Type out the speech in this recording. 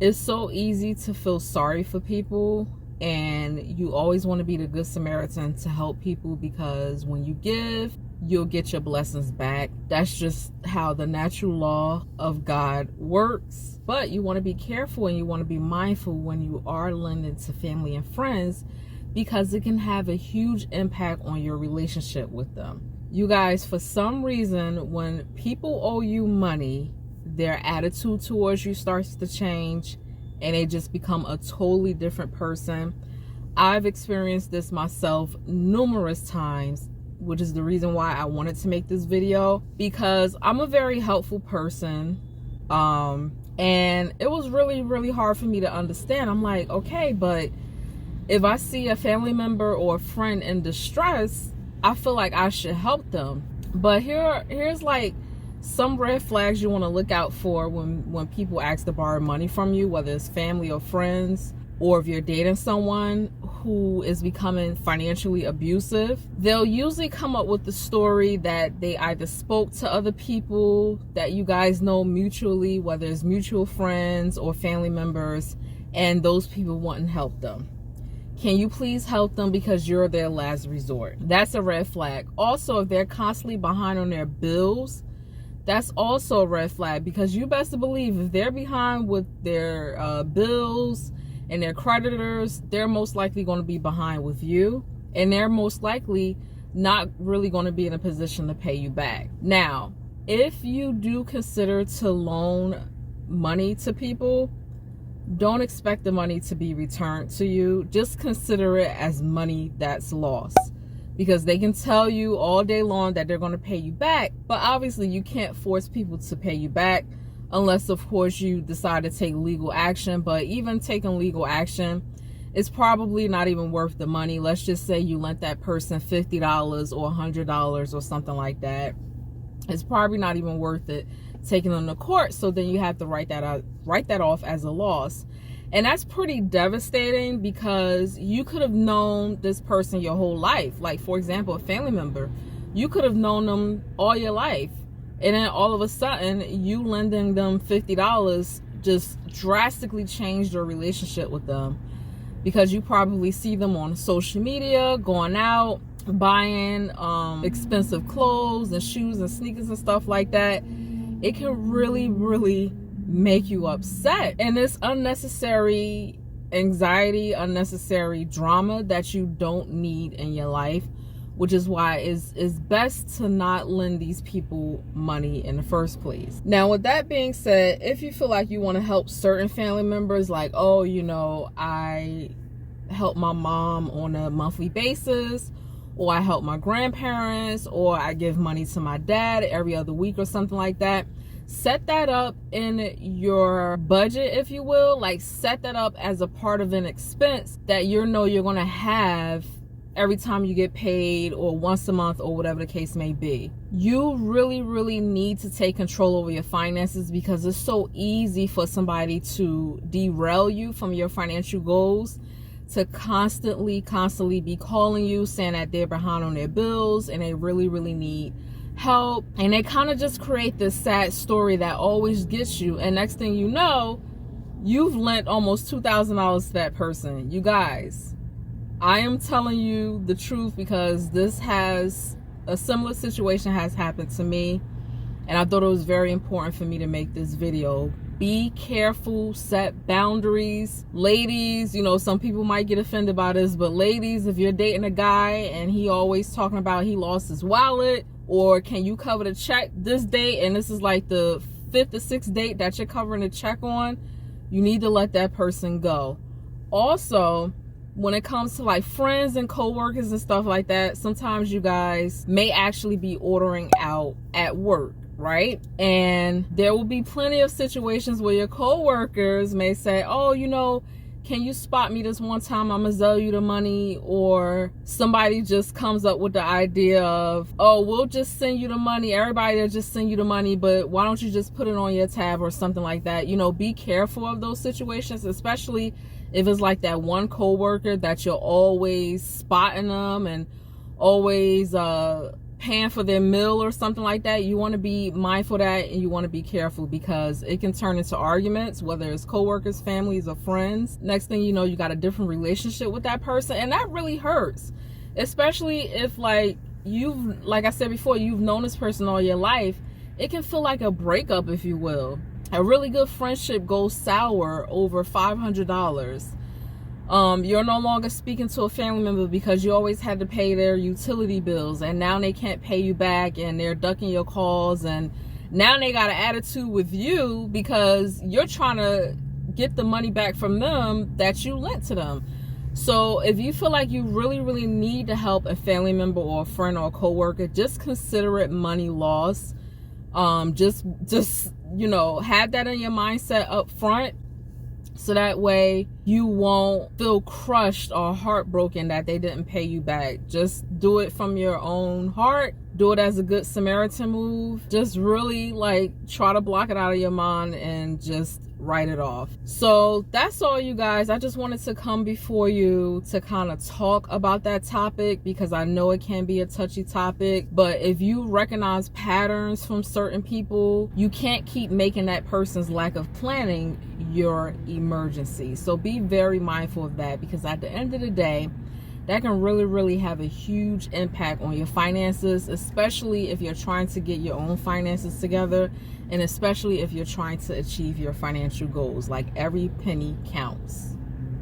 It's so easy to feel sorry for people, and you always want to be the good Samaritan to help people, because when you give, you'll get your blessings back. That's just how the natural law of God works. But you want to be careful and you want to be mindful when you are lending to family and friends, because it can have a huge impact on your relationship with them. You guys, for some reason, when people owe you money, their attitude towards you starts to change and they just become a totally different person. I've experienced this myself numerous times, which is the reason why I wanted to make this video, because I'm a very helpful person. And it was really hard for me to understand. I'm like, okay, but if I see a family member or a friend in distress, I feel like I should help them. But here's like some red flags you want to look out for when people ask to borrow money from you, whether it's family or friends, or if you're dating someone who is becoming financially abusive. They'll usually come up with the story that they either spoke to other people that you guys know mutually, whether it's mutual friends or family members, and those people wouldn't help them. Can you please help them because you're their last resort? That's a red flag. Also, if they're constantly behind on their bills, that's also a red flag, because you best to believe if they're behind with their bills and their creditors, they're most likely going to be behind with you, and they're most likely not really going to be in a position to pay you back. Now, if you do consider to loan money to people, don't expect the money to be returned to you. Just consider it as money that's lost, because they can tell you all day long that they're going to pay you back, but obviously you can't force people to pay you back unless, of course, you decide to take legal action. But even taking legal action, it's probably not even worth the money. Let's just say you lent that person $50 or $100 or something like that. It's probably not even worth it taking them to court, so then you have to write that off as a loss. And that's pretty devastating, because you could have known this person your whole life. Like, for example, a family member, you could have known them all your life, and then all of a sudden you lending them $50 just drastically changed your relationship with them, because you probably see them on social media going out buying expensive clothes and shoes and sneakers and stuff like that. It can really make you upset, and it's unnecessary anxiety, unnecessary drama that you don't need in your life, which is why it's best to not lend these people money in the first place. Now, with that being said, if you feel like you want to help certain family members, like, oh, you know, I help my mom on a monthly basis, or I help my grandparents, or I give money to my dad every other week or something like that, set that up in your budget, if you will. Like, set that up as a part of an expense that you know you're going to have every time you get paid, or once a month, or whatever the case may be. You really need to take control over your finances, because it's so easy for somebody to derail you from your financial goals, to constantly be calling you saying that they're behind on their bills and they really need help, and they kind of just create this sad story that always gets you, and next thing you know, you've lent almost $2,000 to that person. You guys, I am telling you the truth, because a similar situation has happened to me, and I thought it was very important for me to make this video. Be careful, set boundaries. Ladies, you know, some people might get offended by this, but ladies, if you're dating a guy and he always talking about he lost his wallet, or can you cover the check this date, and this is like the 5th or 6th date that you're covering the check on, you need to let that person go. Also, when it comes to like friends and co-workers and stuff like that, sometimes you guys may actually be ordering out at work, right? And there will be plenty of situations where your co-workers may say, oh, you know, can you spot me this one time? I'm gonna sell you the money. Or somebody just comes up with the idea of, oh, we'll just send you the money. Everybody will just send you the money, but why don't you just put it on your tab or something like that? You know, be careful of those situations, especially if it's like that one coworker that you're always spotting them and always paying for their meal or something like that, you want to be mindful of that, and you want to be careful, because it can turn into arguments, whether it's coworkers, families, or friends. Next thing you know, you got a different relationship with that person, and that really hurts, especially if, like I said before, you've known this person all your life. It can feel like a breakup, if you will. A really good friendship goes sour over $500. You're no longer speaking to a family member because you always had to pay their utility bills, and now they can't pay you back, and they're ducking your calls, and now they got an attitude with you because you're trying to get the money back from them that you lent to them. So if you feel like you really, really need to help a family member or a friend or a coworker, just consider it money loss. Just have that in your mindset up front, so that way you won't feel crushed or heartbroken that they didn't pay you back. Just do it from your own heart. Do it as a good Samaritan move. Just really try to block it out of your mind and just write it off. So that's all, you guys. I just wanted to come before you to kind of talk about that topic, because I know it can be a touchy topic, but if you recognize patterns from certain people, you can't keep making that person's lack of planning your emergency. So be very mindful of that, because at the end of the day, that can really, really have a huge impact on your finances, especially if you're trying to get your own finances together, and especially if you're trying to achieve your financial goals. Like, every penny counts.